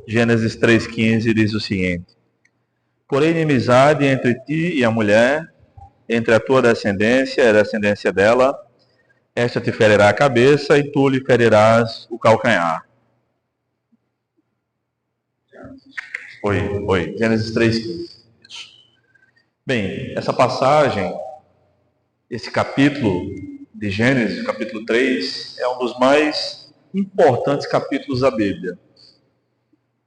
Gênesis 3,15 diz o seguinte: porém, inimizade entre ti e a mulher, entre a tua descendência e a descendência dela, esta te ferirá a cabeça e tu lhe ferirás o calcanhar. Oi, Gênesis 3,15. Bem, essa passagem, esse capítulo de Gênesis, capítulo 3, é um dos mais importantes capítulos da Bíblia.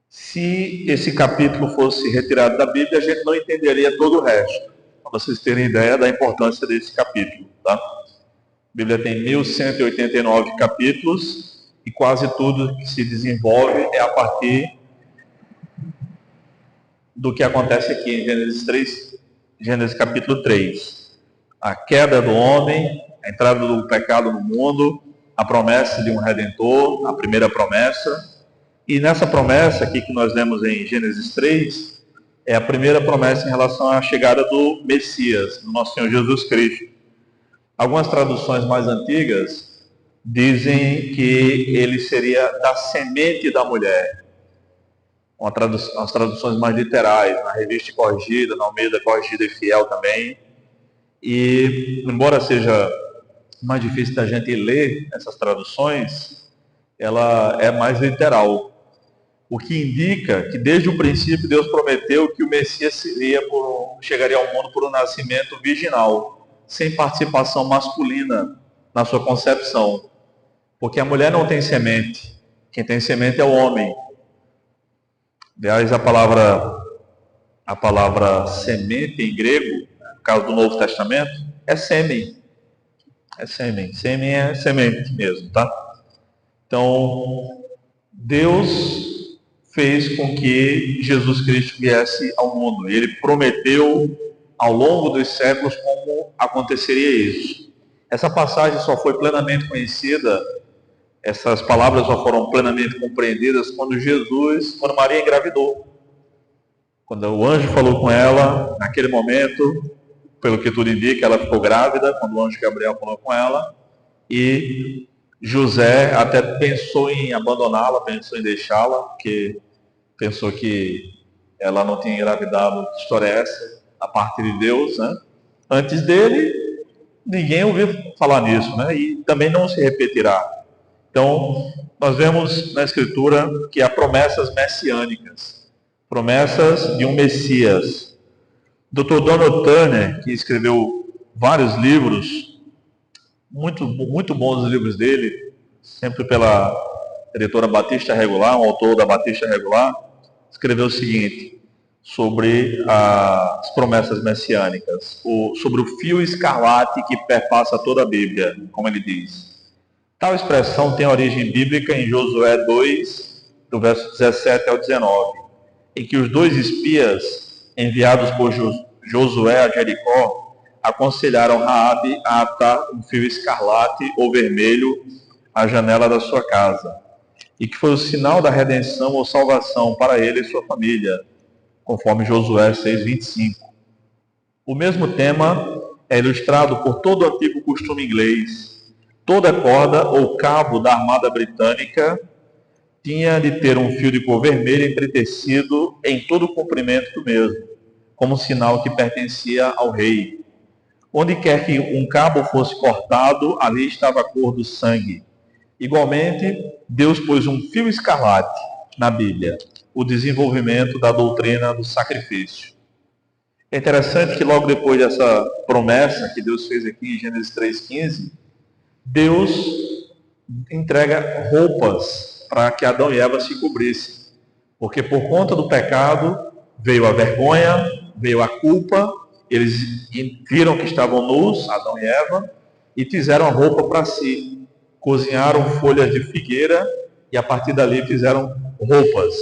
Se esse capítulo fosse retirado da Bíblia, a gente não entenderia todo o resto. Para vocês terem ideia da importância desse capítulo, tá? A Bíblia tem 1189 capítulos e quase tudo que se desenvolve é a partir do que acontece aqui em Gênesis 3, Gênesis capítulo 3. A queda do homem, a entrada do pecado no mundo, a promessa de um Redentor, a primeira promessa. E nessa promessa aqui que nós lemos em Gênesis 3, é a primeira promessa em relação à chegada do Messias, do nosso Senhor Jesus Cristo. Algumas traduções mais antigas dizem que ele seria da semente da mulher. As traduções mais literais, na Revista Corrigida, na Almeida Corrigida e Fiel também. E, embora seja mais difícil da gente ler essas traduções, ela é mais literal. O que indica que desde o princípio Deus prometeu que o Messias chegaria ao mundo por um nascimento virginal, sem participação masculina na sua concepção. Porque a mulher não tem semente, quem tem semente é o homem. Aliás, a palavra semente em grego, no caso do Novo Testamento, é sêmen. É sêmen. Sêmen é semente mesmo, tá? Então, Deus fez com que Jesus Cristo viesse ao mundo. E Ele prometeu ao longo dos séculos como aconteceria isso. Essa passagem só foi plenamente conhecida, essas palavras só foram plenamente compreendidas quando Maria engravidou. Quando o anjo falou com ela, naquele momento, pelo que tudo indica, ela ficou grávida, quando o anjo Gabriel falou com ela, e José até pensou em abandoná-la, pensou em deixá-la, porque pensou que ela não tinha engravidado. Que história é essa? A parte de Deus, né? Antes dele, ninguém ouviu falar nisso, né? E também não se repetirá. Então, nós vemos na Escritura que há promessas messiânicas, promessas de um Messias. Dr. Donald Turner, que escreveu vários livros, muito bons os livros dele, sempre pela editora Batista Regular, um autor da Batista Regular, escreveu o seguinte, sobre as promessas messiânicas, sobre o fio escarlate que perpassa toda a Bíblia, como ele diz. Tal expressão tem origem bíblica em Josué 2, do verso 17 ao 19, em que os dois espias enviados por Josué a Jericó aconselharam Raabe a atar um fio escarlate ou vermelho à janela da sua casa, e que foi o sinal da redenção ou salvação para ele e sua família, conforme Josué 6:25. O mesmo tema é ilustrado por todo o antigo costume inglês. Toda corda ou cabo da armada britânica tinha de ter um fio de cor vermelha entretecido em todo o comprimento do mesmo, como sinal que pertencia ao rei. Onde quer que um cabo fosse cortado, ali estava a cor do sangue. Igualmente, Deus pôs um fio escarlate na Bíblia, o desenvolvimento da doutrina do sacrifício. É interessante que logo depois dessa promessa que Deus fez aqui em Gênesis 3,15, Deus entrega roupas para que Adão e Eva se cobrissem. Porque por conta do pecado veio a vergonha, veio a culpa, eles viram que estavam nus, Adão e Eva, e fizeram a roupa para si. Cozinharam folhas de figueira e a partir dali fizeram roupas.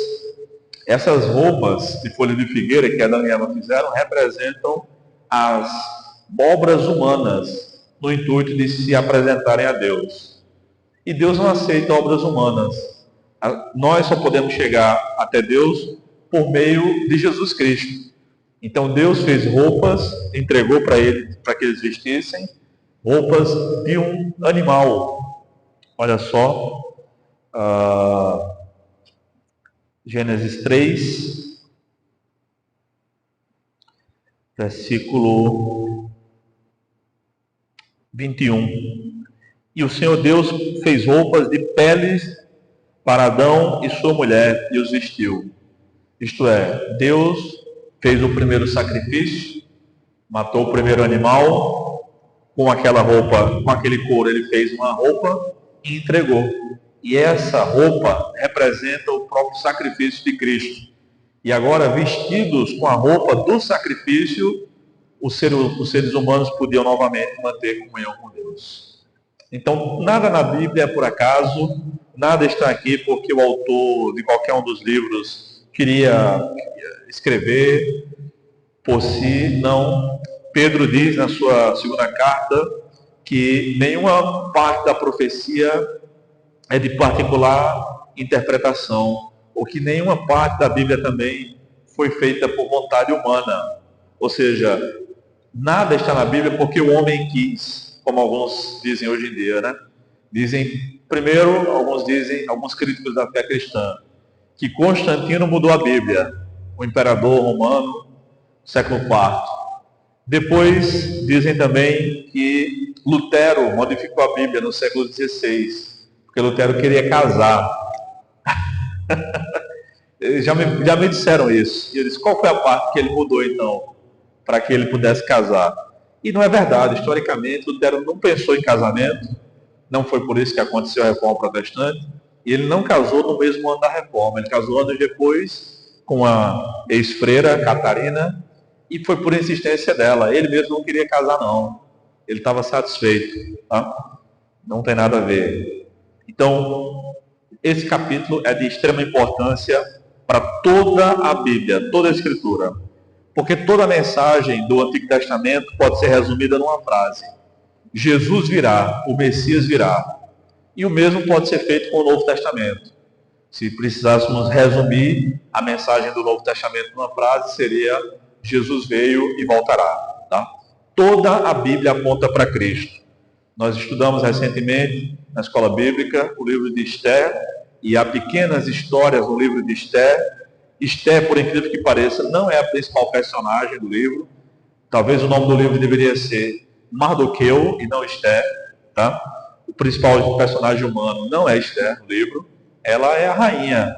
Essas roupas de folha de figueira que Adão e Eva fizeram representam as obras humanas no intuito de se apresentarem a Deus. E Deus não aceita obras humanas. Nós só podemos chegar até Deus por meio de Jesus Cristo. Então Deus fez roupas, entregou para eles, para que eles vestissem, roupas de um animal. Olha só, Gênesis 3, versículo 21. E o Senhor Deus fez roupas de peles para Adão e sua mulher e os vestiu. Isto é, Deus fez o primeiro sacrifício, matou o primeiro animal, com aquela roupa, com aquele couro ele fez uma roupa e entregou. E essa roupa representa o próprio sacrifício de Cristo. E agora, vestidos com a roupa do sacrifício, os seres humanos podiam novamente manter comunhão com Deus. Então, nada na Bíblia é por acaso, nada está aqui porque o autor de qualquer um dos livros queria escrever por si, não. Pedro diz na sua segunda carta que nenhuma parte da profecia é de particular interpretação, ou que nenhuma parte da Bíblia também foi feita por vontade humana. Ou seja, nada está na Bíblia porque o homem quis, como alguns dizem hoje em dia, né? Dizem, primeiro, alguns críticos da fé cristã, que Constantino mudou a Bíblia, o imperador romano, século IV. Depois, dizem também que Lutero modificou a Bíblia no século XVI, porque Lutero queria casar. já me disseram isso. E eu disse, qual foi a parte que ele mudou então, para que ele pudesse casar? E não é verdade. Historicamente, Lutero não pensou em casamento. Não foi por isso que aconteceu a Reforma Protestante. E ele não casou no mesmo ano da Reforma. Ele casou anos depois com a ex-freira Catarina, e foi por insistência dela. Ele mesmo não queria casar, não. Ele estava satisfeito. Tá? Não tem nada a ver. Então, esse capítulo é de extrema importância para toda a Bíblia, toda a Escritura. Porque toda a mensagem do Antigo Testamento pode ser resumida numa frase. Jesus virá, o Messias virá. E o mesmo pode ser feito com o Novo Testamento. Se precisássemos resumir a mensagem do Novo Testamento numa frase, seria: Jesus veio e voltará. Tá? Toda a Bíblia aponta para Cristo. Nós estudamos recentemente, na escola bíblica, o livro de Esther, e há pequenas histórias no livro de Esther. Esther, por incrível que pareça, não é a principal personagem do livro. Talvez o nome do livro deveria ser Mardoqueu e não Esther. Tá? O principal personagem humano não é Esther no livro, ela é a rainha.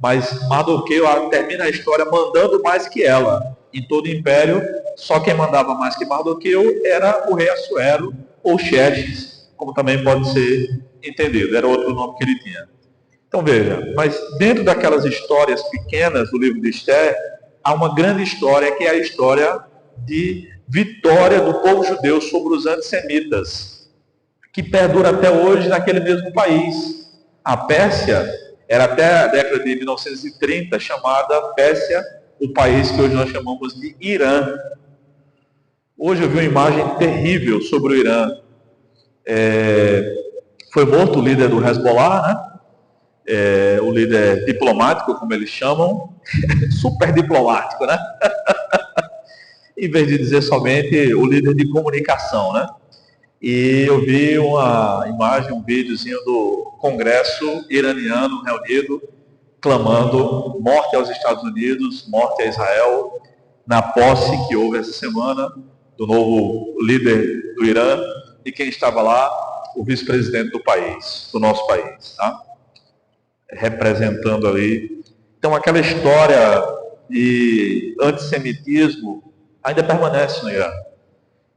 Mas Mardoqueu termina a história mandando mais que ela. Em todo o império, só quem mandava mais que Mardoqueu era o rei Assuero, ou Xerxes, como também pode ser entendido. Era outro nome que ele tinha. Então veja, mas dentro daquelas histórias pequenas do livro de Esther, há uma grande história, que é a história de vitória do povo judeu sobre os antissemitas, que perdura até hoje naquele mesmo país. A Pérsia era até a década de 1930 chamada Pérsia, o país que hoje nós chamamos de Irã. Hoje eu vi uma imagem terrível sobre o Irã. Foi morto o líder do Hezbollah, né? O líder diplomático, como eles chamam, super diplomático, né? Em vez de dizer somente o líder de comunicação, né? E eu vi uma imagem, um videozinho do Congresso iraniano reunido, clamando morte aos Estados Unidos, morte a Israel, na posse que houve essa semana do novo líder do Irã, e quem estava lá, o vice-presidente do país, do nosso país, tá? Representando ali. Então aquela história de antissemitismo ainda permanece no Irã.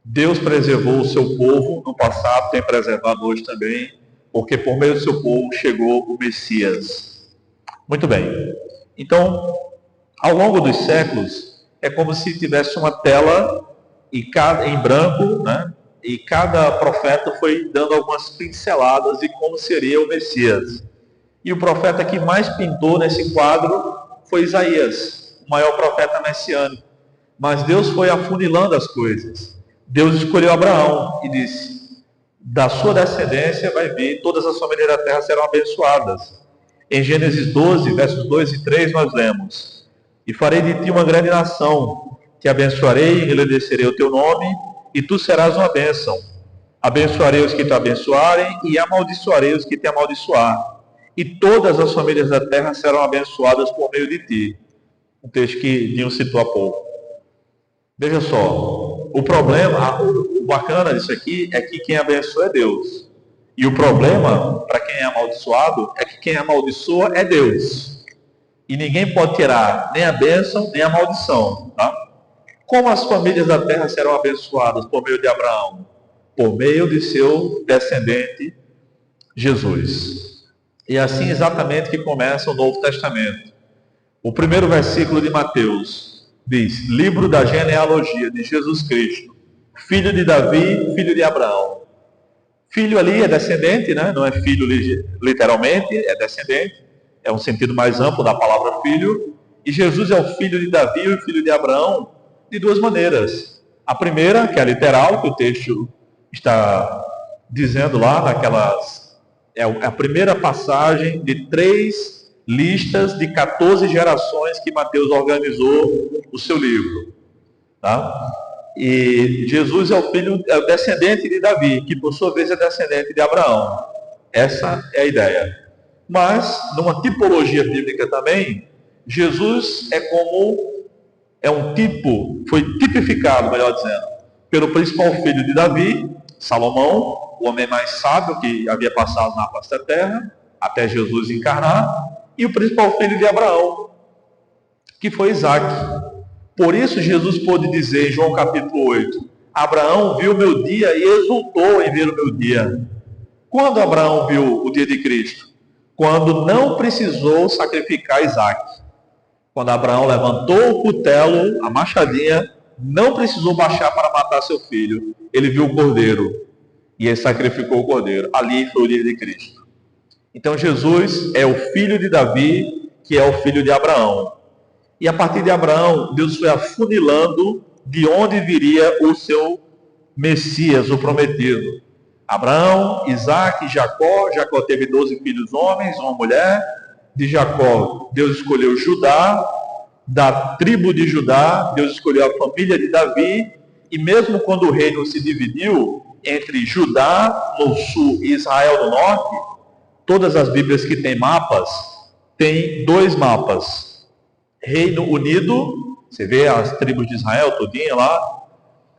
Deus preservou o seu povo no passado, tem preservado hoje também, porque por meio do seu povo chegou o Messias. Muito bem. Então, ao longo dos séculos, é como se tivesse uma tela em branco, né? E cada profeta foi dando algumas pinceladas de como seria o Messias. E o profeta que mais pintou nesse quadro foi Isaías, o maior profeta messiânico. Mas Deus foi afunilando as coisas. Deus escolheu Abraão e disse: da sua descendência vai vir, todas as famílias da terra serão abençoadas. Em Gênesis 12, versos 2 e 3, nós lemos: e farei de ti uma grande nação, te abençoarei e engrandecerei o teu nome, e tu serás uma bênção. Abençoarei os que te abençoarem, e amaldiçoarei os que te amaldiçoar. e todas as famílias da terra serão abençoadas por meio de ti. Um texto que Dinho citou há pouco. Veja só, o problema, o bacana disso aqui é que quem abençoa é Deus. E o problema, para quem é amaldiçoado, é que quem amaldiçoa é Deus. E ninguém pode tirar nem a bênção, nem a maldição. Tá? Como as famílias da terra serão abençoadas por meio de Abraão? Por meio de seu descendente, Jesus. E assim exatamente que começa o Novo Testamento. O primeiro versículo de Mateus diz: livro da genealogia de Jesus Cristo, filho de Davi, filho de Abraão. Filho ali é descendente, né? Não é filho literalmente, é descendente. É um sentido mais amplo da palavra filho. E Jesus é o filho de Davi e o filho de Abraão de duas maneiras. A primeira, que é literal, que o texto está dizendo lá, é a primeira passagem de 3 listas de 14 gerações que Mateus organizou o seu livro. Tá? E Jesus é o descendente de Davi, que por sua vez é descendente de Abraão. Essa é a ideia. Mas, numa tipologia bíblica também, Jesus é um tipo, foi tipificado, melhor dizendo, pelo principal filho de Davi, Salomão, o homem mais sábio que havia passado na face da terra, até Jesus encarnar, e o principal filho de Abraão, que foi Isaac. Por isso Jesus pôde dizer em João capítulo 8, Abraão viu o meu dia e exultou em ver o meu dia. Quando Abraão viu o dia de Cristo? Quando não precisou sacrificar Isaac. Quando Abraão levantou o cutelo, a machadinha, não precisou baixar para matar seu filho. Ele viu o cordeiro e ele sacrificou o cordeiro. Ali foi o dia de Cristo. Então Jesus é o filho de Davi, que é o filho de Abraão. E a partir de Abraão, Deus foi afunilando de onde viria o seu Messias, o prometido. Abraão, Isaac, Jacó. Jacó teve 12 filhos homens, uma mulher. De Jacó, Deus escolheu Judá. Da tribo de Judá, Deus escolheu a família de Davi. E mesmo quando o reino se dividiu entre Judá no sul e Israel no norte, todas as Bíblias que têm mapas, têm 2 mapas. Reino Unido, você vê as tribos de Israel todinha lá,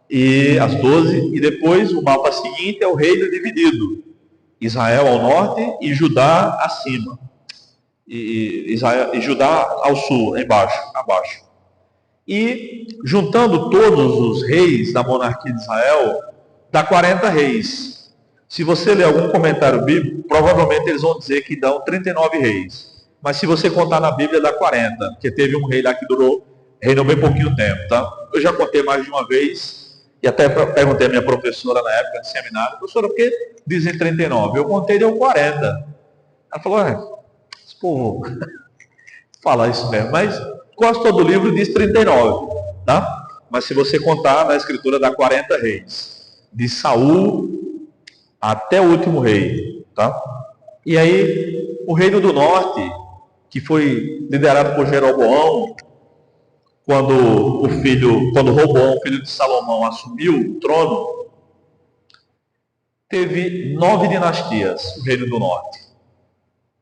e as 12, e depois o mapa seguinte é o reino dividido. Israel ao norte e Judá acima. E Judá ao sul, abaixo. E juntando todos os reis da monarquia de Israel, dá 40 reis. Se você ler algum comentário bíblico, provavelmente eles vão dizer que dão 39 reis. Mas se você contar na Bíblia, dá 40, porque teve um rei lá que reinou bem pouquinho tempo, tá? Eu já contei mais de uma vez, e até perguntei à minha professora na época de seminário, professora, por que dizem 39? Eu contei, deu 40. Ela falou, esse povo fala isso mesmo, mas quase todo o livro diz 39, tá? Mas se você contar, na escritura dá 40 reis. De Saul até o último rei, tá? E aí, o reino do norte, que foi liderado por Jeroboão, quando Roboão, filho de Salomão, assumiu o trono, teve 9 dinastias, o reino do norte.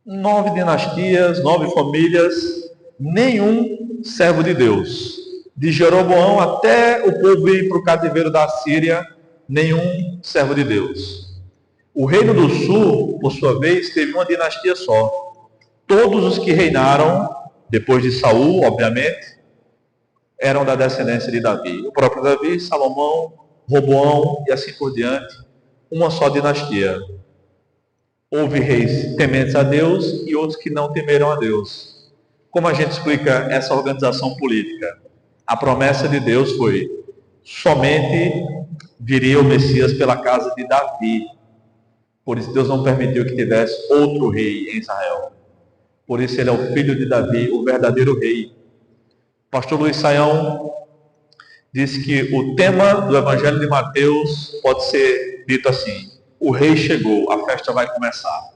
9 dinastias, 9 famílias, nenhum servo de Deus. De Jeroboão até o povo ir para o cativeiro da Síria, nenhum servo de Deus. O reino do sul, por sua vez, teve uma dinastia só. Todos os que reinaram, depois de Saul, obviamente, eram da descendência de Davi. O próprio Davi, Salomão, Roboão e assim por diante. Uma só dinastia. Houve reis tementes a Deus e outros que não temeram a Deus. Como a gente explica essa organização política? A promessa de Deus foi: somente viria o Messias pela casa de Davi. Por isso Deus não permitiu que tivesse outro rei em Israel. Por isso ele é o filho de Davi, o verdadeiro rei. O pastor Luiz Saião disse que o tema do Evangelho de Mateus pode ser dito assim: o rei chegou, a festa vai começar.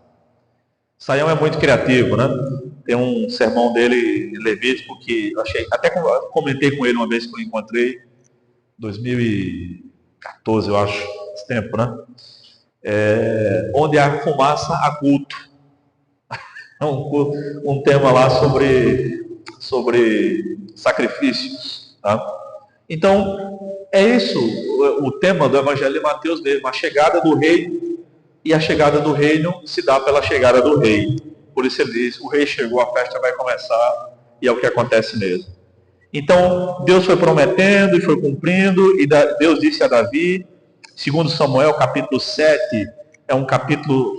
Saião é muito criativo, né? Tem um sermão dele em Levítico que eu achei, até comentei com ele uma vez que eu encontrei, 2014, eu acho, esse tempo, né? Onde há fumaça, há culto. um tema lá sobre sacrifícios. Tá? Então, é isso o tema do Evangelho de Mateus mesmo, a chegada do reino, e a chegada do reino se dá pela chegada do rei. Por isso ele diz, o rei chegou, a festa vai começar, e é o que acontece mesmo. Então, Deus foi prometendo e foi cumprindo, e Deus disse a Davi, segundo Samuel, capítulo 7, é um capítulo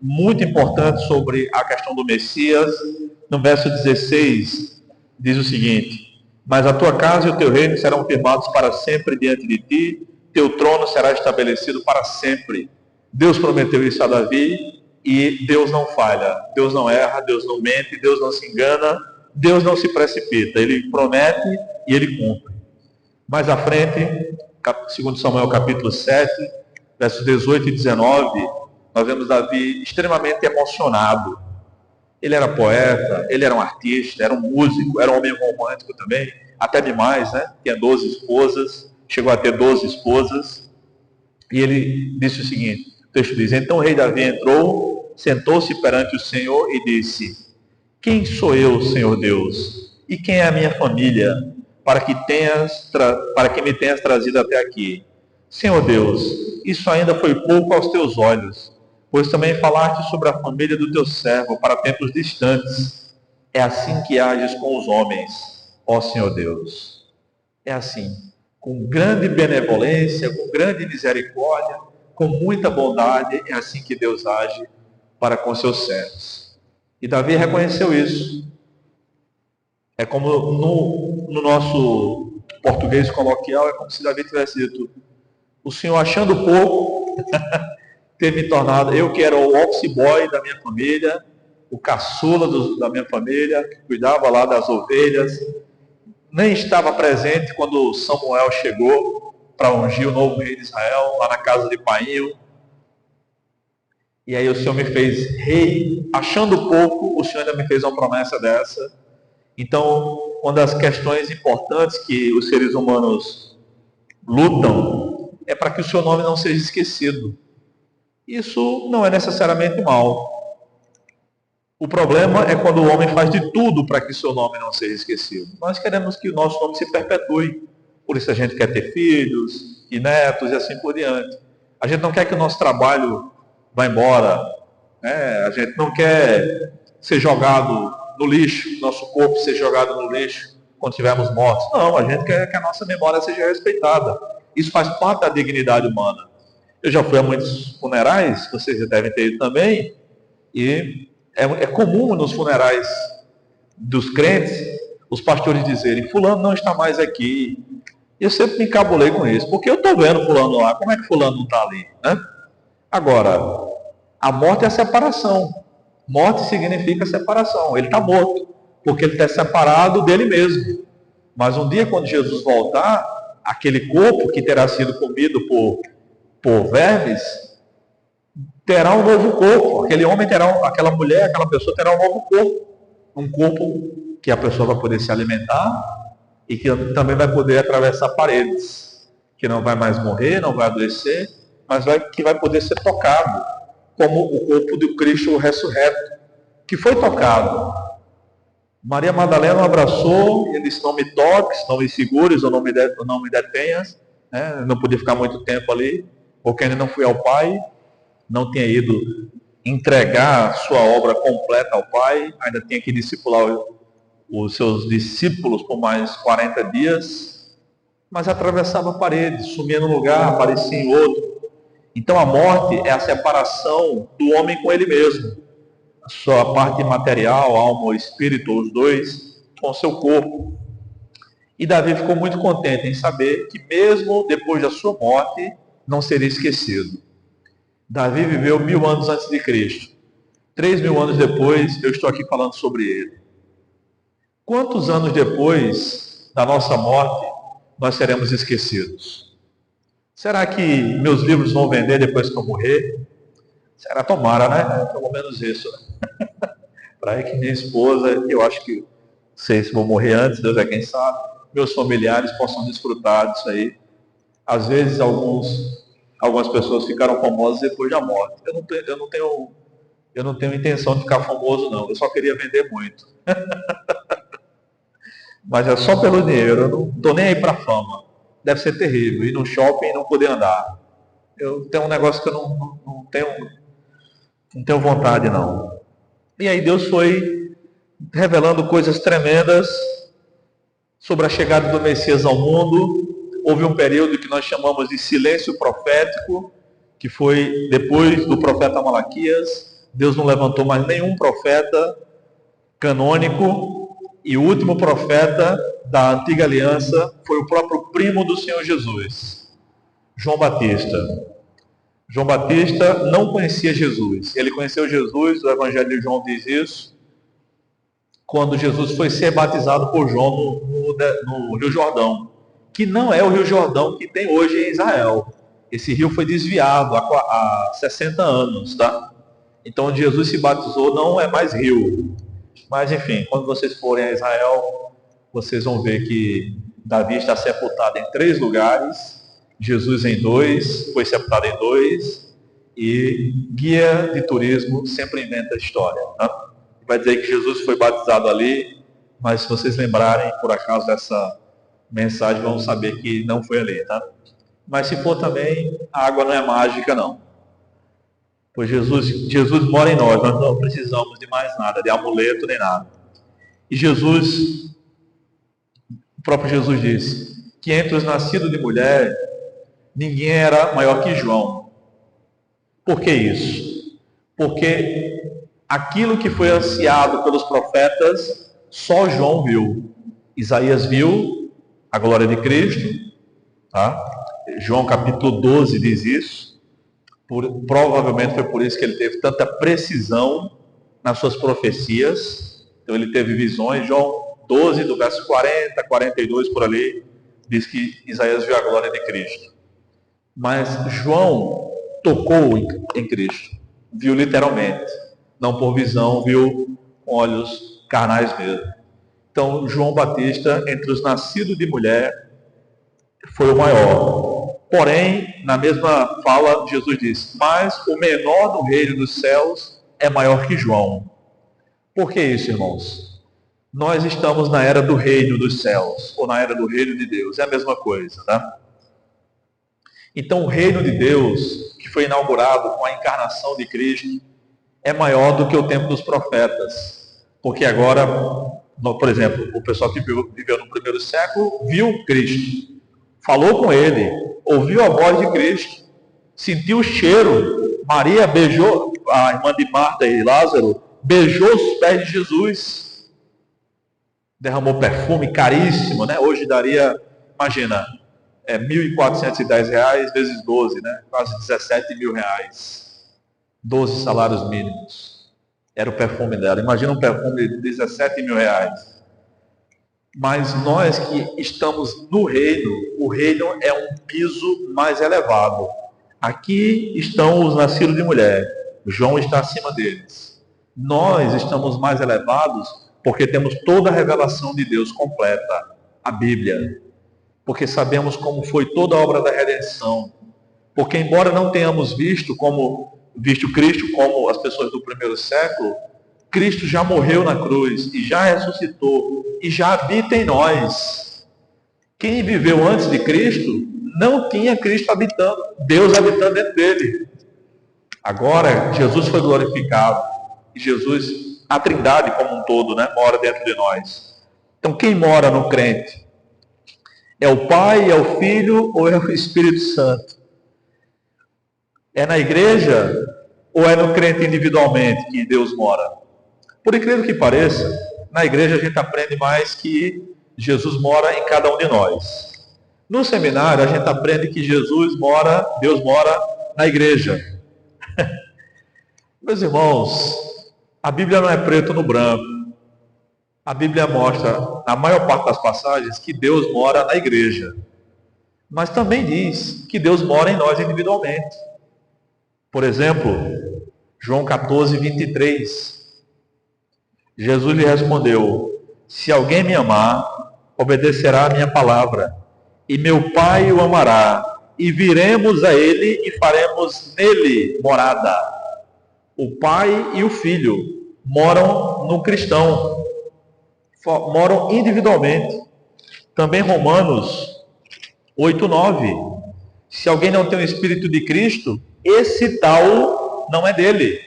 muito importante sobre a questão do Messias. No verso 16, diz o seguinte: mas a tua casa e o teu reino serão firmados para sempre diante de ti, teu trono será estabelecido para sempre. Deus prometeu isso a Davi, e Deus não falha, Deus não erra, Deus não mente, Deus não se engana, Deus não se precipita, Ele promete e Ele cumpre. Mais à frente, segundo Samuel capítulo 7, versos 18 e 19, nós vemos Davi extremamente emocionado. Ele era poeta, ele era um artista, era um músico, era um homem romântico também, até demais, né? Tinha 12 esposas, chegou a ter 12 esposas, e ele disse o seguinte, o texto diz, então o rei Davi entrou, sentou-se perante o Senhor e disse, quem sou eu, Senhor Deus? E quem é a minha família, para que me tenhas trazido até aqui? Senhor Deus, isso ainda foi pouco aos teus olhos, pois também falaste sobre a família do teu servo para tempos distantes. É assim que ages com os homens, ó Senhor Deus. É assim, com grande benevolência, com grande misericórdia, com muita bondade, é assim que Deus age para com seus servos. E Davi reconheceu isso. É como no nosso português coloquial, é como se Davi tivesse dito, o Senhor achando pouco, ter me tornado, eu que era o office boy da minha família, o caçula da minha família, que cuidava lá das ovelhas, nem estava presente quando Samuel chegou para ungir o novo rei de Israel, lá na casa de Painho. E aí o Senhor me fez rei, achando pouco, o Senhor ainda me fez uma promessa dessa. Então, uma das questões importantes que os seres humanos lutam é para que o seu nome não seja esquecido. Isso não é necessariamente mal. O problema é quando o homem faz de tudo para que seu nome não seja esquecido. Nós queremos que o nosso nome se perpetue. Por isso a gente quer ter filhos e netos e assim por diante. A gente não quer que o nosso trabalho vá embora. Né? A gente não quer ser jogado no lixo, nosso corpo ser jogado no lixo quando estivermos mortos. Não, a gente quer que a nossa memória seja respeitada. Isso faz parte da dignidade humana. Eu já fui a muitos funerais, vocês já devem ter ido também, e é comum nos funerais dos crentes, os pastores dizerem, fulano não está mais aqui. Eu sempre me encabulei com isso, porque eu estou vendo fulano lá, como é que fulano não está ali? Né? Agora, a morte é a separação. Morte significa separação. Ele está morto, porque ele está separado dele mesmo. Mas um dia, quando Jesus voltar, aquele corpo que terá sido comido por vermes, terá um novo corpo. Aquele homem terá, aquela mulher, aquela pessoa terá um novo corpo. Um corpo que a pessoa vai poder se alimentar e que também vai poder atravessar paredes. Que não vai mais morrer, não vai adoecer, mas que vai poder ser tocado, como o corpo do Cristo ressurreto, que foi tocado. Maria Madalena o abraçou, ele disse, não me toques, não me segures, ou não me detenhas. Né? Não podia ficar muito tempo ali, porque ainda não fui ao Pai, não tinha ido entregar sua obra completa ao Pai, ainda tinha que discipular os seus discípulos por mais 40 dias, mas atravessava paredes, sumia num lugar, aparecia em outro. Então a morte é a separação do homem com ele mesmo. A sua parte material, alma ou espírito, os dois, com o seu corpo. E Davi ficou muito contente em saber que mesmo depois da sua morte, não seria esquecido. Davi viveu 1000 anos antes de Cristo. 3000 anos depois, eu estou aqui falando sobre ele. Quantos anos depois da nossa morte, nós seremos esquecidos? Será que meus livros vão vender depois que eu morrer? Será? Tomara, né? Pelo menos isso. Para que minha esposa, eu acho que, não sei se vou morrer antes, Deus é quem sabe, meus familiares possam desfrutar disso aí. Às vezes, algumas pessoas ficaram famosas depois da morte. Eu não tenho intenção de ficar famoso, não. Eu só queria vender muito. Mas é só pelo dinheiro. Eu não estou nem aí para fama. Deve ser terrível. Ir no shopping e não poder andar. Eu tenho um negócio que eu não tenho vontade, não. E aí Deus foi revelando coisas tremendas sobre a chegada do Messias ao mundo. Houve um período que nós chamamos de silêncio profético, que foi depois do profeta Malaquias. Deus não levantou mais nenhum profeta canônico, e o último profeta da antiga aliança foi o próprio primo do Senhor Jesus, João Batista. João Batista não conhecia Jesus. Ele conheceu Jesus, o Evangelho de João diz isso, quando Jesus foi ser batizado por João no Rio Jordão, que não é o Rio Jordão que tem hoje em Israel. Esse rio foi desviado há 60 anos, tá? Então, onde Jesus se batizou não é mais rio. Mas, enfim, quando vocês forem a Israel, vocês vão ver que Davi está sepultado em 3 lugares, Jesus em 2, foi sepultado em 2, e guia de turismo sempre inventa história, tá? Vai dizer que Jesus foi batizado ali, mas se vocês lembrarem, por acaso, dessa mensagem, vão saber que não foi ali, tá? Mas se for também, a água não é mágica, não. Pois Jesus mora em nós não precisamos de mais nada, de amuleto nem nada. E Jesus, o próprio Jesus disse, que entre os nascidos de mulher, ninguém era maior que João. Por que isso? Porque aquilo que foi ansiado pelos profetas, só João viu. Isaías viu a glória de Cristo, tá? João capítulo 12 diz isso. Provavelmente foi por isso que ele teve tanta precisão nas suas profecias. Então ele teve visões. João 12, do verso 40, 42 por ali, diz que Isaías viu a glória de Cristo. Mas João tocou em Cristo, viu literalmente, não por visão, viu com olhos carnais mesmo. Então João Batista, entre os nascidos de mulher, foi o maior. Porém, na mesma fala, Jesus disse, mas o menor do reino dos céus é maior que João. Por que isso, irmãos? Nós estamos na era do reino dos céus, ou na era do reino de Deus, é a mesma coisa, tá? Então, o reino de Deus, que foi inaugurado com a encarnação de Cristo, é maior do que o tempo dos profetas. Porque agora, por exemplo, o pessoal que viveu no primeiro século viu Cristo, falou com ele, ouviu a voz de Cristo, sentiu o cheiro. Maria beijou, a irmã de Marta e Lázaro, beijou os pés de Jesus. Derramou perfume caríssimo, né? Hoje daria, imagina, R$1.410 vezes 12, né? Quase 17 mil reais. 12 salários mínimos. Era o perfume dela. Imagina um perfume de 17 mil reais. Mas nós que estamos no reino, o reino é um piso mais elevado. Aqui estão os nascidos de mulher. João está acima deles. Nós estamos mais elevados porque temos toda a revelação de Deus completa, a Bíblia. Porque sabemos como foi toda a obra da redenção. Porque embora não tenhamos visto Cristo como as pessoas do primeiro século, Cristo já morreu na cruz e já ressuscitou e já habita em nós. Quem viveu antes de Cristo não tinha Cristo habitando, Deus habitando dentro dele. Agora Jesus foi glorificado e Jesus, a Trindade como um todo, né, mora dentro de nós. Então quem mora no crente? É o Pai, é o Filho ou é o Espírito Santo? É na igreja ou é no crente individualmente que Deus mora? Por incrível que pareça, na igreja a gente aprende mais que Jesus mora em cada um de nós. No seminário a gente aprende que Deus mora na igreja. Meus irmãos, a Bíblia não é preto no branco. A Bíblia mostra, na maior parte das passagens, que Deus mora na igreja. Mas também diz que Deus mora em nós individualmente. Por exemplo, João 14, 23. Jesus lhe respondeu, se alguém me amar, obedecerá a minha palavra, e meu Pai o amará, e viremos a ele e faremos nele morada. O pai e o filho moram no cristão, moram individualmente. Também Romanos 8:9. Se alguém não tem o Espírito de Cristo, esse tal não é dele.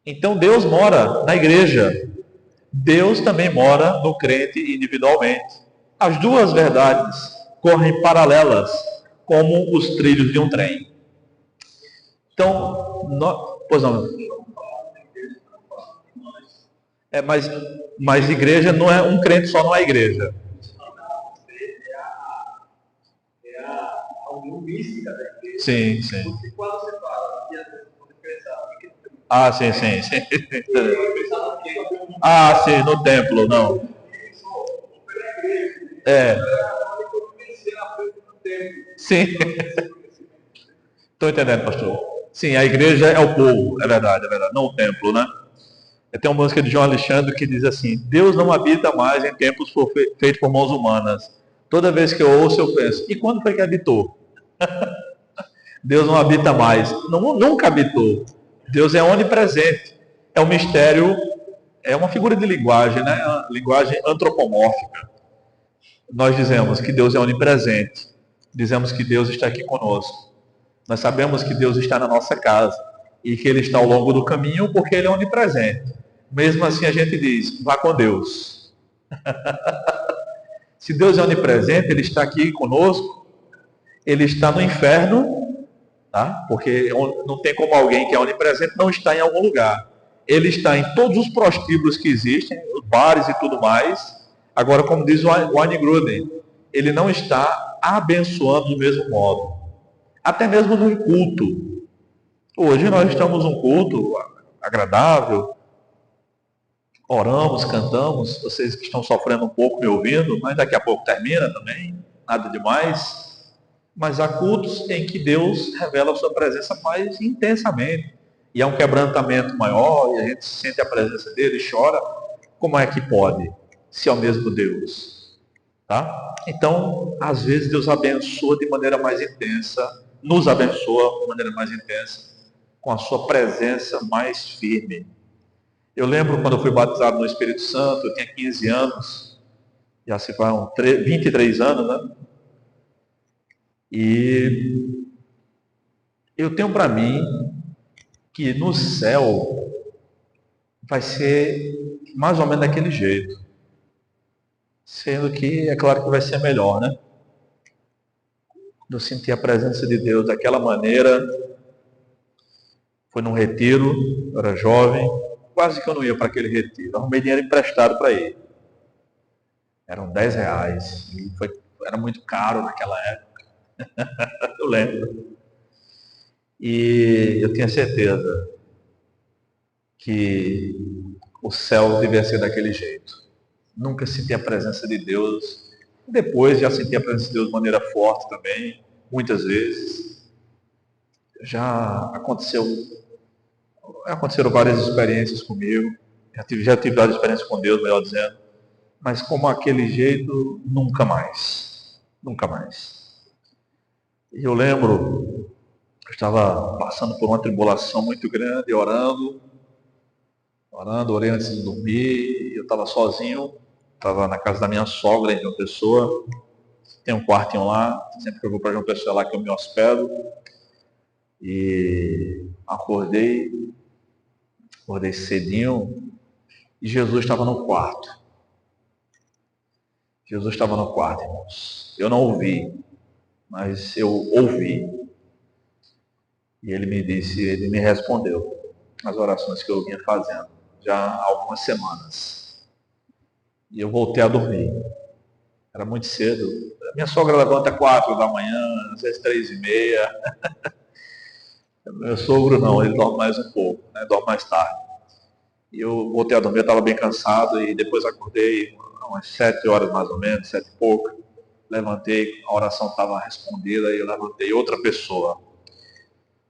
Então Deus mora na igreja. Deus também mora no crente individualmente. As duas verdades correm paralelas, como os trilhos de um trem. Então, pois não. Mas igreja não é um crente só, não é igreja. É a união mística da igreja. Sim, sim. Porque quando você fala sim, sim, sim. Sim, no templo, não. Sim. Estou entendendo, pastor. Sim, a igreja é o povo, é verdade, não o templo, né? Tem uma música de João Alexandre que diz assim: Deus não habita mais em templos feitos por mãos humanas. Toda vez que eu ouço, eu penso: e quando foi que habitou? Deus não habita mais. Nunca habitou. Deus é onipresente. É um mistério, é uma figura de linguagem, né? Uma linguagem antropomórfica. Nós dizemos que Deus é onipresente. Dizemos que Deus está aqui conosco. Nós sabemos que Deus está na nossa casa e que Ele está ao longo do caminho porque Ele é onipresente. Mesmo assim a gente diz, vá com Deus. Se Deus é onipresente, Ele está aqui conosco, Ele está no inferno, tá? Porque não tem como alguém que é onipresente não estar em algum lugar. Ele está em todos os prostíbulos que existem, os bares e tudo mais. Agora, como diz o Wayne Gruden, Ele não está abençoando do mesmo modo. Até mesmo no culto. Hoje nós estamos num culto agradável, oramos, cantamos, vocês que estão sofrendo um pouco me ouvindo, mas daqui a pouco termina também, nada demais. Mas há cultos em que Deus revela a sua presença mais intensamente. E há um quebrantamento maior, e a gente sente a presença dele e chora. Como é que pode, se é o mesmo Deus? Tá? Então, às vezes Deus abençoa de maneira mais intensa, nos abençoa de maneira mais intensa, com a sua presença mais firme. Eu lembro quando eu fui batizado no Espírito Santo, eu tinha 15 anos, já se vão 23 anos, né? E eu tenho para mim que no céu vai ser mais ou menos daquele jeito. Sendo que é claro que vai ser melhor, né? Eu senti a presença de Deus daquela maneira. Foi num retiro, eu era jovem, quase que eu não ia para aquele retiro. Arrumei dinheiro emprestado para ir. Eram R$10. E era muito caro naquela época. Eu lembro. E eu tinha certeza que o céu devia ser daquele jeito. Nunca senti a presença de Deus. Depois já senti a presença de Deus de maneira forte também, muitas vezes. Aconteceram várias experiências comigo. Já tive várias experiências com Deus, melhor dizendo. Mas como aquele jeito, nunca mais. Nunca mais. E eu lembro, eu estava passando por uma tribulação muito grande, orando, orei antes de dormir, eu estava sozinho, estava na casa da minha sogra em João Pessoa, tem um quartinho lá, sempre que eu vou para João Pessoa é lá que eu me hospedo, e acordei cedinho, e Jesus estava no quarto. Jesus estava no quarto, irmãos. Eu não ouvi, mas eu ouvi. E ele me respondeu as orações que eu vinha fazendo já há algumas semanas. E eu voltei a dormir. Era muito cedo. Minha sogra levanta 4 da manhã, às vezes 3:30. Meu sogro não, ele dorme mais um pouco, né? Dorme mais tarde. E eu voltei a dormir, eu estava bem cansado e depois acordei umas 7 horas mais ou menos, 7 e pouco. Levantei, a oração estava respondida e eu levantei outra pessoa.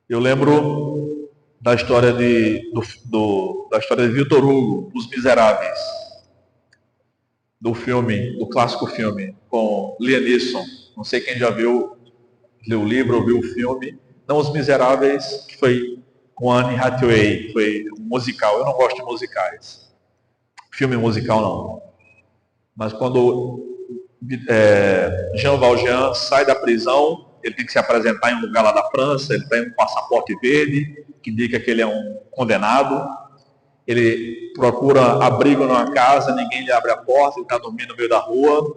Eu lembro da história da história de Victor Hugo, Os Miseráveis, do clássico filme, com Liam Neeson. Não sei quem já viu, leu o livro ou viu o filme. Não Os Miseráveis, que foi com Anne Hathaway, foi um musical. Eu não gosto de musicais, filme musical não. Mas quando Jean Valjean sai da prisão, ele tem que se apresentar em um lugar lá da França, ele tem um passaporte verde, que indica que ele é um condenado. Ele procura abrigo numa casa, ninguém lhe abre a porta, ele está dormindo no meio da rua.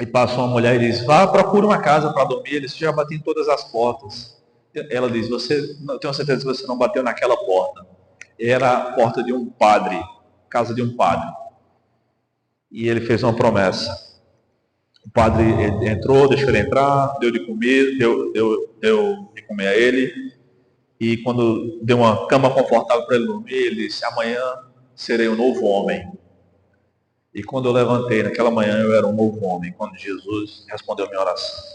E passa uma mulher e diz, vá, procura uma casa para dormir. Ele diz, já bati em todas as portas. Ela diz, eu tenho certeza que você não bateu naquela porta. Era a porta de um padre, casa de um padre. E ele fez uma promessa. O padre entrou, deixou ele entrar, deu de comer, deu de comer a ele. E quando deu uma cama confortável para ele dormir, ele disse, amanhã serei um novo homem. E quando eu levantei naquela manhã, eu era um novo homem, quando Jesus respondeu a minha oração.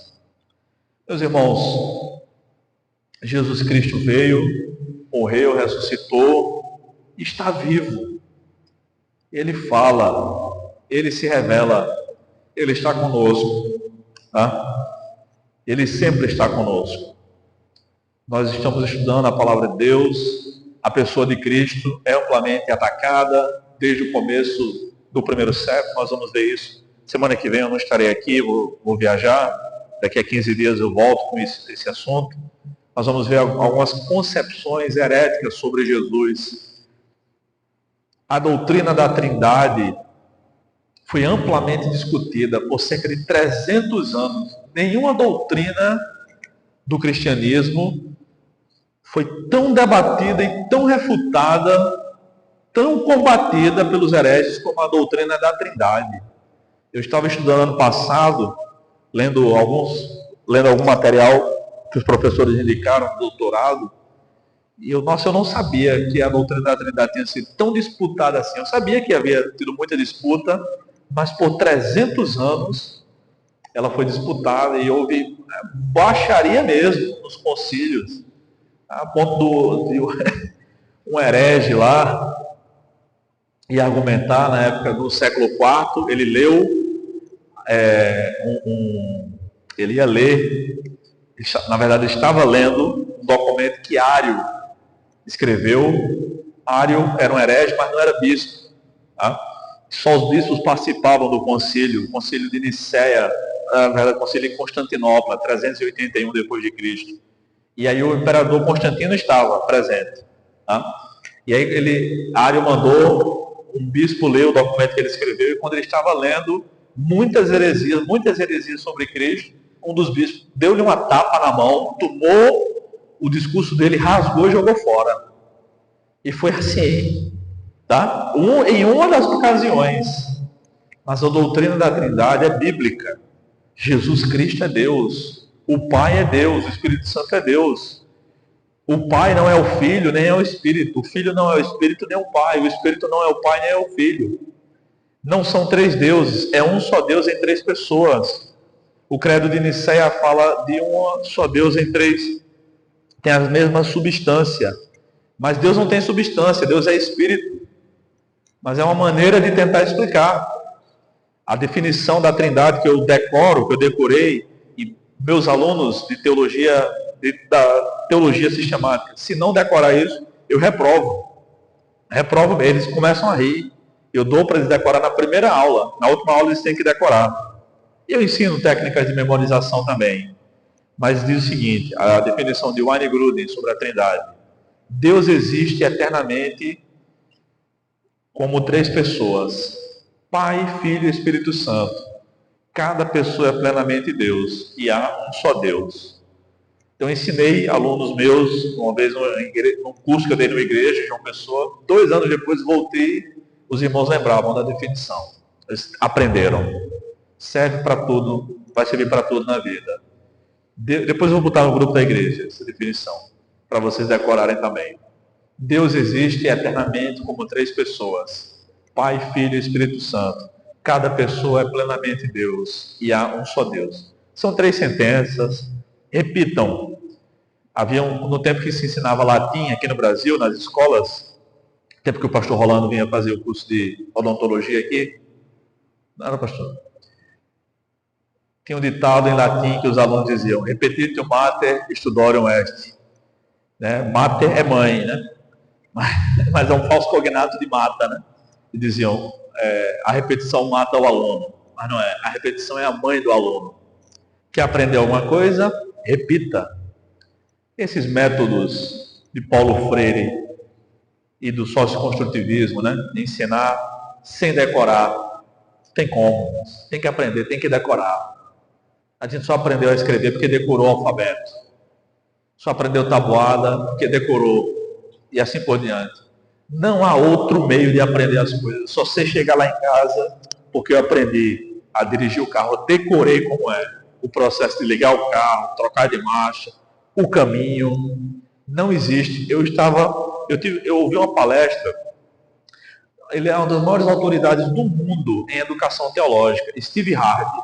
Meus irmãos, Jesus Cristo veio, morreu, ressuscitou, está vivo. Ele fala, ele se revela, ele está conosco. Tá? Ele sempre está conosco. Nós estamos estudando a palavra de Deus, a pessoa de Cristo é amplamente atacada desde o começo do primeiro século. Nós vamos ver isso. Semana que vem eu não estarei aqui, vou viajar. Daqui a 15 dias eu volto com esse assunto. Nós vamos ver algumas concepções heréticas sobre Jesus. A doutrina da Trindade foi amplamente discutida por cerca de 300 anos. Nenhuma doutrina do cristianismo foi tão debatida e tão refutada, tão combatida pelos hereges como a doutrina da Trindade. Eu estava estudando ano passado, lendo algum material que os professores indicaram no doutorado, e eu não sabia que a doutrina da Trindade tinha sido tão disputada assim. Eu sabia que havia tido muita disputa, mas por 300 anos ela foi disputada e houve baixaria mesmo nos concílios, a ponto de um herege lá e argumentar na época do século IV, ele leu, ele ia ler, na verdade estava lendo um documento que Ário escreveu. Ário era um herege, mas não era bispo. Tá? Só os bispos participavam do concílio, o concílio de Nicéia, na verdade o concílio de Constantinopla, 381 depois de Cristo. E aí o imperador Constantino estava presente. Tá? E aí Ário mandou um bispo ler o documento que ele escreveu, e quando ele estava lendo muitas heresias sobre Cristo, um dos bispos deu-lhe uma tapa na mão, tomou o discurso dele, rasgou e jogou fora. E foi assim, tá? Em uma das ocasiões. Mas a doutrina da Trindade é bíblica. Jesus Cristo é Deus. O Pai é Deus, o Espírito Santo é Deus. O Pai não é o Filho, nem é o Espírito. O Filho não é o Espírito, nem o Pai. O Espírito não é o Pai, nem é o Filho. Não são três deuses, é um só Deus em três pessoas. O credo de Nicéia fala de um só Deus em três. Tem a mesma substância. Mas Deus não tem substância, Deus é Espírito. Mas é uma maneira de tentar explicar. A definição da Trindade que eu decoro, que eu decorei, e meus alunos de teologia, da teologia sistemática, se não decorar isso, eu reprovo. Reprovo mesmo, eles começam a rir. Eu dou para eles decorar na primeira aula, na última aula eles têm que decorar. E eu ensino técnicas de memorização também. Mas diz o seguinte, a definição de Wayne Grudem sobre a Trindade. Deus existe eternamente como três pessoas. Pai, Filho e Espírito Santo. Cada pessoa é plenamente Deus e há um só Deus. Então eu ensinei alunos meus, uma vez num curso que eu dei numa igreja, João Pessoa, 2 anos depois voltei, os irmãos lembravam da definição. Eles aprenderam. Serve para tudo, vai servir para tudo na vida. Depois eu vou botar no grupo da igreja essa definição, para vocês decorarem também. Deus existe eternamente como três pessoas. Pai, Filho e Espírito Santo. Cada pessoa é plenamente Deus e há um só Deus. São 3 sentenças. Repitam. No tempo que se ensinava latim aqui no Brasil, nas escolas, no tempo que o pastor Rolando vinha fazer o curso de odontologia aqui, não era, pastor? Tinha um ditado em latim que os alunos diziam: Repetitio mater studiorum est. né? Mater é mãe, né? Mas é um falso cognato de mata, né? E diziam, a repetição mata o aluno. Mas não é, a repetição é a mãe do aluno. Quer aprender alguma coisa? Repita. Esses métodos de Paulo Freire e do socioconstrutivismo, né? De ensinar sem decorar. Não tem como. Tem que aprender, tem que decorar. A gente só aprendeu a escrever porque decorou o alfabeto. Só aprendeu tabuada porque decorou. E assim por diante. Não há outro meio de aprender as coisas. Só você chegar lá em casa, porque eu aprendi a dirigir o carro, eu decorei como é o processo de ligar o carro, trocar de marcha, o caminho. Não existe. Eu ouvi uma palestra. Ele é uma das maiores autoridades do mundo em educação teológica, Steve Harvey.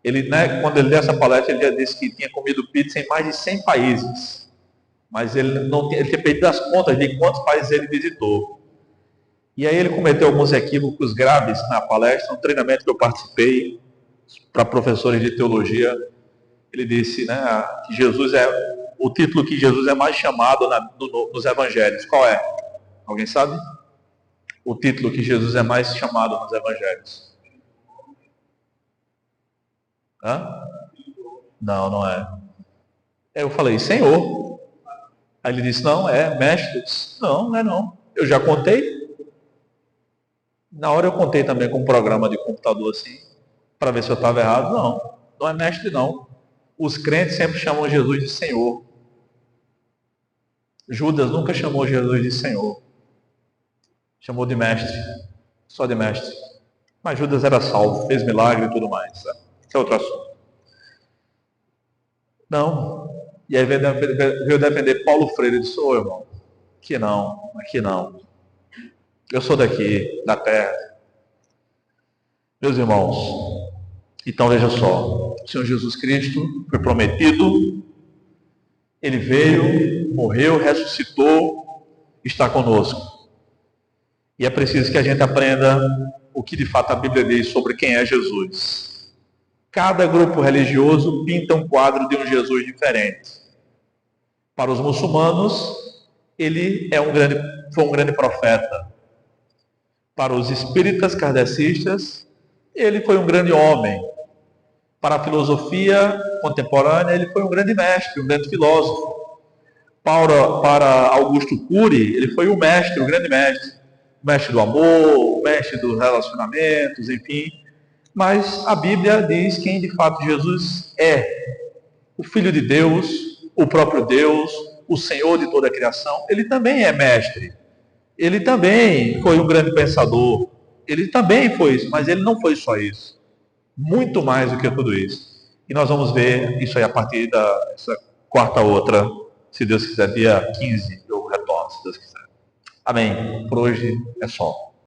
Ele, né, quando ele deu essa palestra, ele já disse que tinha comido pizza em mais de 100 países. Mas ele tinha perdido as contas de quantos países ele visitou. E aí ele cometeu alguns equívocos graves na palestra, um treinamento que eu participei para professores de teologia. Ele disse, né, que Jesus é o título que Jesus é mais chamado nos evangelhos. Qual é? Alguém sabe? O título que Jesus é mais chamado nos evangelhos. Hã? Não, não é. Eu falei, Senhor. Aí ele disse, não, é mestre. Não, não é não. Eu já contei. Na hora eu contei também com um programa de computador assim, para ver se eu estava errado. Não, não é mestre não. Os crentes sempre chamam Jesus de Senhor. Judas nunca chamou Jesus de Senhor. Chamou de mestre. Só de mestre. Mas Judas era salvo, fez milagre e tudo mais. Esse é outro assunto. Não. E aí veio defender Paulo Freire. Ele disse, ô irmão, aqui não, aqui não. Eu sou daqui, da terra. Meus irmãos, então veja só, o Senhor Jesus Cristo foi prometido, Ele veio, morreu, ressuscitou, está conosco. E é preciso que a gente aprenda o que de fato a Bíblia diz sobre quem é Jesus. Cada grupo religioso pinta um quadro de um Jesus diferente. Para os muçulmanos, ele foi um grande profeta. Para os espíritas kardecistas, ele foi um grande homem. Para a filosofia contemporânea, ele foi um grande mestre, um grande filósofo. Para Augusto Cury, ele foi o mestre, o grande mestre. O mestre do amor, o mestre dos relacionamentos, enfim. Mas a Bíblia diz quem de fato Jesus é. O Filho de Deus, o próprio Deus, o Senhor de toda a criação. Ele também é mestre. Ele também foi um grande pensador. Ele também foi isso, mas ele não foi só isso. Muito mais do que tudo isso. E nós vamos ver isso aí a partir dessa quarta outra, se Deus quiser, dia 15, eu retorno, se Deus quiser. Amém. Por hoje é só.